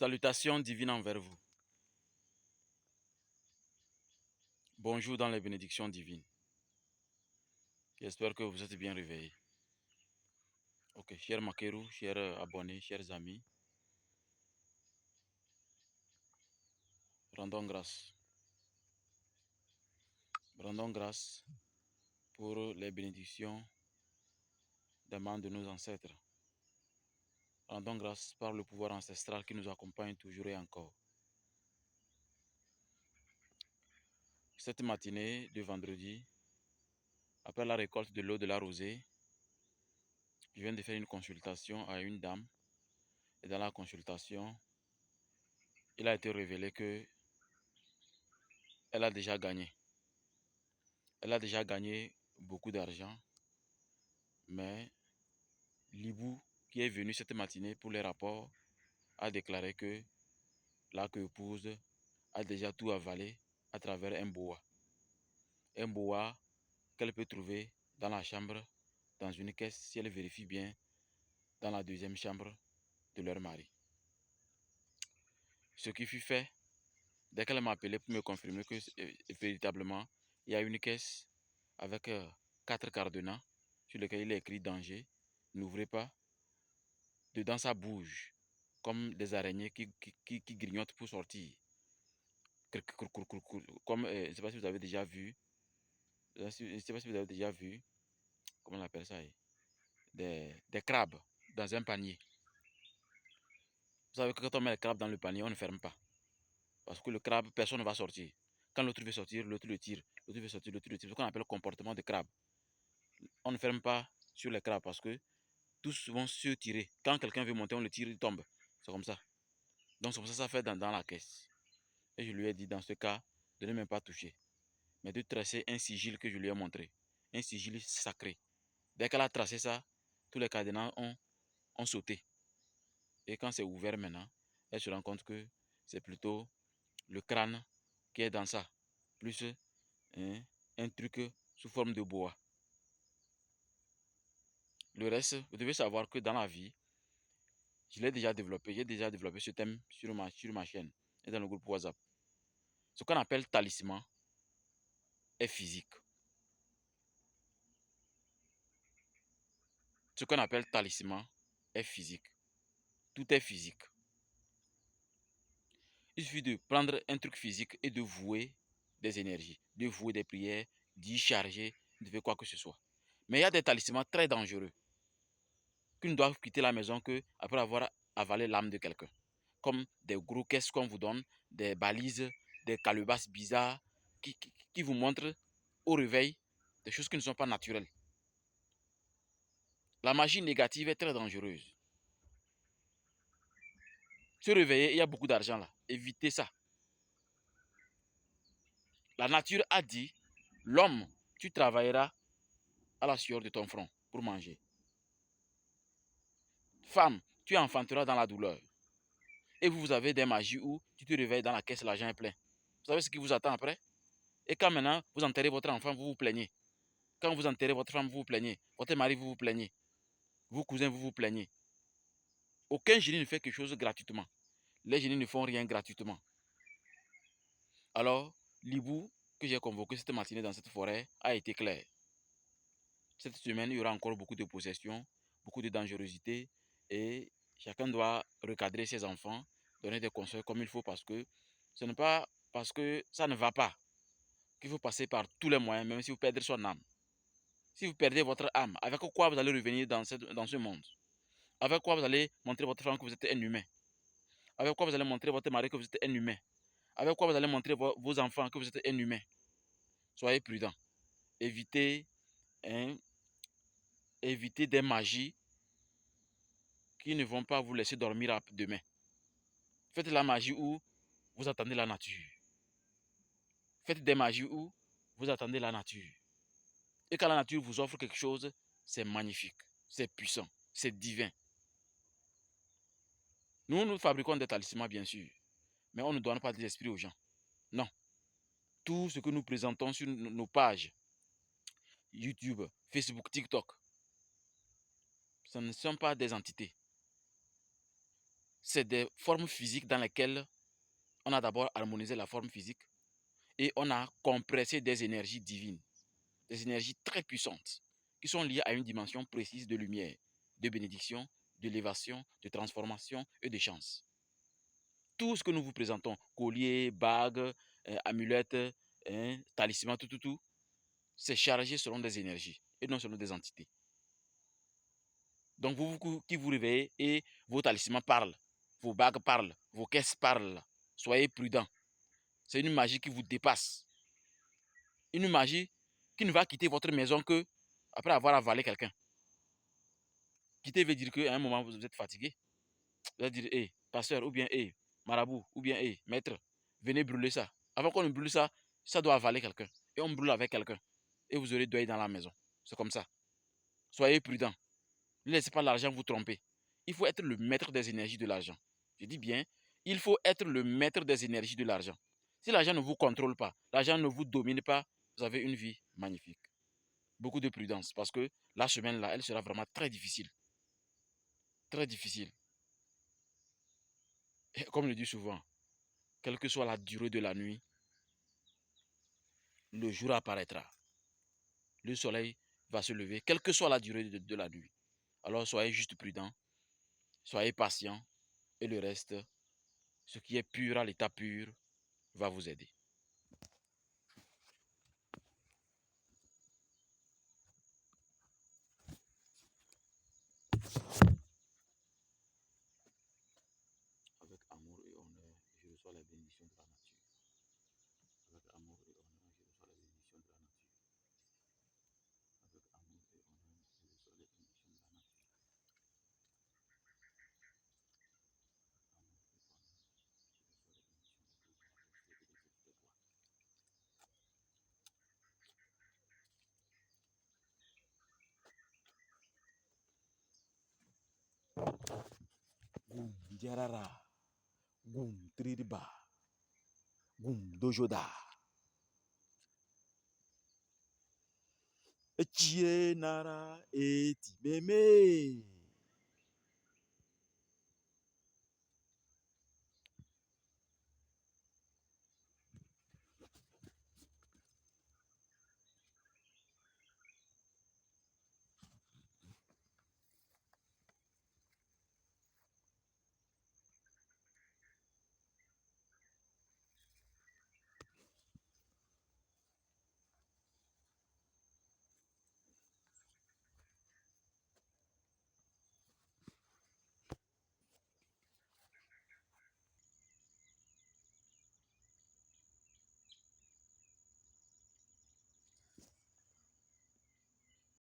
Salutations divines envers vous. Bonjour dans les bénédictions divines. J'espère que vous êtes bien réveillés. Ok, chers Makerou, chers abonnés, chers amis, rendons grâce. Rendons grâce pour les bénédictions des membres de nos ancêtres. Rendons grâce par le pouvoir ancestral qui nous accompagne toujours et encore. Cette matinée de vendredi, après la récolte de l'eau de la rosée, je viens de faire une consultation à une dame. Et dans la consultation, il a été révélé que elle a déjà gagné. Elle a déjà gagné beaucoup d'argent, mais l'hibou qui est venu cette matinée pour les rapports a déclaré que la épouse a déjà tout avalé à travers un boa. Un boa qu'elle peut trouver dans la chambre, dans une caisse, si elle vérifie bien, dans la deuxième chambre de leur mari. Ce qui fut fait, dès qu'elle m'a appelé pour me confirmer que véritablement, il y a une caisse avec 4 cadenas sur lesquels il est écrit danger, n'ouvrez pas. Dedans, ça bouge comme des araignées qui grignotent pour sortir. Comme, je ne sais pas si vous avez déjà vu, je ne sais pas si vous avez déjà vu, comment on appelle ça, des crabes dans un panier. Vous savez que quand on met le crabe dans le panier, on ne ferme pas. Parce que le crabe, personne ne va sortir. Quand l'autre veut sortir, l'autre le tire. L'autre veut sortir, l'autre le tire. C'est ce qu'on appelle le comportement de crabe. On ne ferme pas sur les crabes parce que tous vont se tirer. Quand quelqu'un veut monter, on le tire, il tombe. C'est comme ça. Donc c'est pour ça que ça fait dans la caisse. Et je lui ai dit dans ce cas de ne même pas toucher, mais de tracer un sigil que je lui ai montré. Un sigil sacré. Dès qu'elle a tracé ça, tous les cadenas ont sauté. Et quand c'est ouvert maintenant, elle se rend compte que c'est plutôt le crâne qui est dans ça. Plus un truc sous forme de bois. Le reste, vous devez savoir que dans la vie, j'ai déjà développé ce thème sur ma chaîne et dans le groupe WhatsApp. Ce qu'on appelle talisman est physique. Ce qu'on appelle talisman est physique. Tout est physique. Il suffit de prendre un truc physique et de vouer des énergies, de vouer des prières, d'y charger, de faire quoi que ce soit. Mais il y a des talismans très dangereux qui ne doivent quitter la maison que après avoir avalé l'âme de quelqu'un. Comme des gros caisses qu'on vous donne, des balises, des calebasses bizarres qui vous montrent au réveil des choses qui ne sont pas naturelles. La magie négative est très dangereuse. Se réveiller, il y a beaucoup d'argent là. Évitez ça. La nature a dit, l'homme, tu travailleras à la sueur de ton front pour manger. Femme, tu enfanteras dans la douleur. Et vous avez des magies où tu te réveilles dans la caisse, l'argent est plein. Vous savez ce qui vous attend après? Et quand maintenant vous enterrez votre enfant, vous vous plaignez. Quand vous enterrez votre femme, vous vous plaignez. Votre mari, vous vous plaignez. Vos cousins, vous vous plaignez. Aucun génie ne fait quelque chose gratuitement. Les génies ne font rien gratuitement. Alors, l'hibou que j'ai convoqué cette matinée dans cette forêt a été clair. Cette semaine, il y aura encore beaucoup de possessions, beaucoup de dangerosité et chacun doit recadrer ses enfants, donner des conseils comme il faut parce que ce n'est pas parce que ça ne va pas qu'il faut passer par tous les moyens, même si vous perdez son âme. Si vous perdez votre âme, avec quoi vous allez revenir dans ce monde? Avec quoi vous allez montrer votre femme que vous êtes un humain? Avec quoi vous allez montrer votre mari que vous êtes un humain? Avec quoi vous allez montrer vos enfants que vous êtes un humain? Soyez prudents. Évitez, hein, évitez des magies qui ne vont pas vous laisser dormir demain. Faites la magie où vous attendez la nature. Faites des magies où vous attendez la nature. Et quand la nature vous offre quelque chose, c'est magnifique, c'est puissant, c'est divin. Nous fabriquons des talismans, bien sûr, mais on ne donne pas des esprits aux gens. Non. Tout ce que nous présentons sur nos pages, YouTube, Facebook, TikTok, ce ne sont pas des entités. c'est des formes physiques dans lesquelles on a d'abord harmonisé la forme physique et on a compressé des énergies divines, des énergies très puissantes qui sont liées à une dimension précise de lumière, de bénédiction, d'élévation, de transformation et de chance. Tout ce que nous vous présentons, collier, bagues, amulettes, talismans, tout, c'est chargé selon des énergies et non selon des entités. Donc vous qui vous réveillez et vos talismans parlent, vos bagues parlent, vos caisses parlent. Soyez prudents. C'est une magie qui vous dépasse. Une magie qui ne va quitter votre maison que après avoir avalé quelqu'un. Quitter veut dire qu'à un moment, vous êtes fatigué. Vous allez dire, hé, pasteur, ou bien, hé, marabout, ou bien, hé, maître, venez brûler ça. Avant qu'on ne brûle ça, ça doit avaler quelqu'un. Et on brûle avec quelqu'un. Et vous aurez deuil dans la maison. C'est comme ça. Soyez prudents. Ne laissez pas l'argent vous tromper. Il faut être le maître des énergies de l'argent. Je dis bien, il faut être le maître des énergies de l'argent. Si l'argent ne vous contrôle pas, l'argent ne vous domine pas, vous avez une vie magnifique. Beaucoup de prudence parce que la semaine-là, elle sera vraiment très difficile. Très difficile. Et comme je le dis souvent, quelle que soit la durée de la nuit, le jour apparaîtra. Le soleil va se lever, quelle que soit la durée de la nuit. Alors soyez juste prudents, soyez patients et le reste, ce qui est pur à l'état pur, va vous aider. Avec amour et honneur, je reçois la bénédiction de la nature. Avec amour et honneur, je reçois la bénédiction de la nature. Avec amour et honneur, je reçois la bénédiction de la nature. Gum Diarara, Gum Tridiba, Gum Dojoda. Etienara et Timeme.